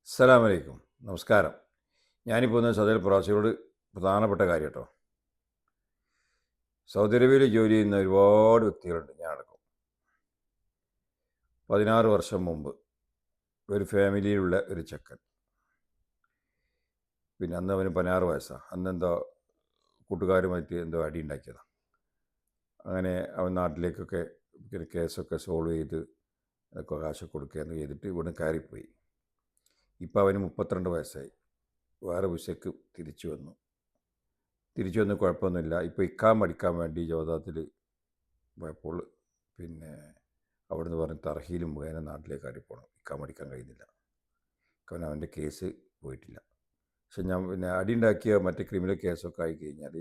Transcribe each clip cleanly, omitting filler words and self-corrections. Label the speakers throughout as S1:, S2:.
S1: അസ്സലാമു അലൈക്കും. നമസ്കാരം. ഞാനിപ്പോൾ ഒന്ന് സൗദിയിൽ പ്രവാസികളോട് പ്രധാനപ്പെട്ട കാര്യം കേട്ടോ. സൗദി അറേബ്യയിൽ ജോലി ചെയ്യുന്ന ഒരുപാട് വ്യക്തികളുണ്ട്, ഞാനടക്കം. 16 വർഷം മുമ്പ് ഒരു ഫാമിലിയിലുള്ള ഒരു ചെക്കൻ. പിന്നെ അന്ന് അവന് 16 വയസ്സാണ്. അന്നെന്തോ കൂട്ടുകാരുമായിട്ട് എന്തോ അടി ഉണ്ടാക്കിയതാണ്. അങ്ങനെ അവൻ നാട്ടിലേക്കൊക്കെ കേസൊക്കെ സോൾവ് ചെയ്ത് അതൊക്കെ കാശൊക്കെ കൊടുക്കുകയെന്ന് ചെയ്തിട്ട് ഇവിടെ കയറിപ്പോയി. ഇപ്പോൾ അവന് 32 വയസ്സായി. വേറെ വിസയ്ക്ക് തിരിച്ചു വന്നു. കുഴപ്പമൊന്നുമില്ല. ഇപ്പോൾ ഇക്കാമ അടിക്കാൻ വേണ്ടി ജോദാത്തിൽ പോയപ്പോൾ പിന്നെ അവിടുന്ന് പറഞ്ഞ് തർഹീലും മുഖേന നാട്ടിലേക്ക് കയറിപ്പോകണം. ഇക്കാമ അടിക്കാൻ കഴിയുന്നില്ല. കാരണം അവൻ്റെ കേസ് പോയിട്ടില്ല. പക്ഷെ ഞാൻ പിന്നെ അടി ഉണ്ടാക്കിയ മറ്റ് ക്രിമിനൽ കേസൊക്കെ ആയിക്കഴിഞ്ഞാൽ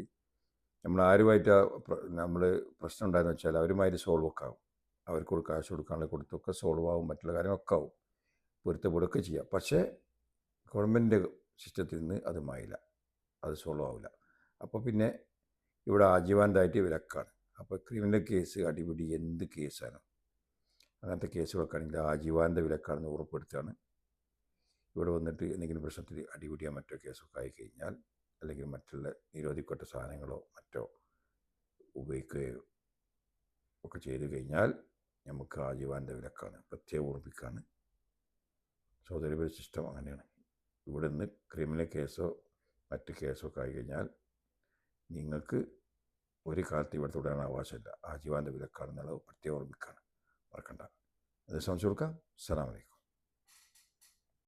S1: നമ്മൾ ആരുമായിട്ട് നമ്മൾ പ്രശ്നം ഉണ്ടായെന്ന് വെച്ചാൽ അവരുമായിട്ട് സോൾവ് ഒക്കെ ആവും. അവർക്ക് കാശ് കൊടുക്കാനുള്ള കൊടുത്തൊക്കെ സോൾവ് ആവും, മറ്റുള്ള കാര്യങ്ങളൊക്കെ ആവും, പൊരുത്തപ്പെടുകയൊക്കെ ചെയ്യാം. പക്ഷേ ഗവൺമെൻറ് സിസ്റ്റത്തിൽ നിന്ന് അത് മായില്ല, അത് സോൾവ് ആവില്ല. അപ്പോൾ പിന്നെ ഇവിടെ ആജീവാനതായിട്ട് വിലക്കാണ്. അപ്പോൾ ക്രിമിനൽ കേസ്, അടിപിടി, എന്ത് കേസാണ്, അങ്ങനത്തെ കേസുകളൊക്കെ ആണെങ്കിൽ ആജീവാനത വിലക്കാണെന്ന് ഉറപ്പെടുത്തുകയാണ്. ഇവിടെ വന്നിട്ട് എന്തെങ്കിലും പ്രശ്നത്തിൽ അടിപിടിയോ മറ്റോ കേസൊക്കെ ആയിക്കഴിഞ്ഞാൽ, അല്ലെങ്കിൽ മറ്റുള്ള നിരോധിക്കപ്പെട്ട സാധനങ്ങളോ മറ്റോ ഉപയോഗിക്കുകയോ ഒക്കെ ചെയ്തു കഴിഞ്ഞാൽ നമുക്ക് ആജീവാനത വിലക്കാണ്, പ്രത്യേകം ഉറപ്പിക്കുകയാണ്. സൗദി അറേബ്യ സിസ്റ്റം അങ്ങനെയാണ്. ഇവിടെ നിന്ന് ക്രിമിനൽ കേസോ മറ്റ് കേസൊക്കെ ആയിക്കഴിഞ്ഞാൽ നിങ്ങൾക്ക് ഒരു കാലത്ത് ഇവിടെ തുടരാൻ അവകാശമില്ല, ആജീവാനത വിലക്കാണെന്നുള്ളത് പ്രത്യേകം ഓർമ്മിക്കുകയാണ്. മറക്കണ്ട. അത് സംശയം കൊടുക്കാം. അസ്സലാമു അലൈക്കും.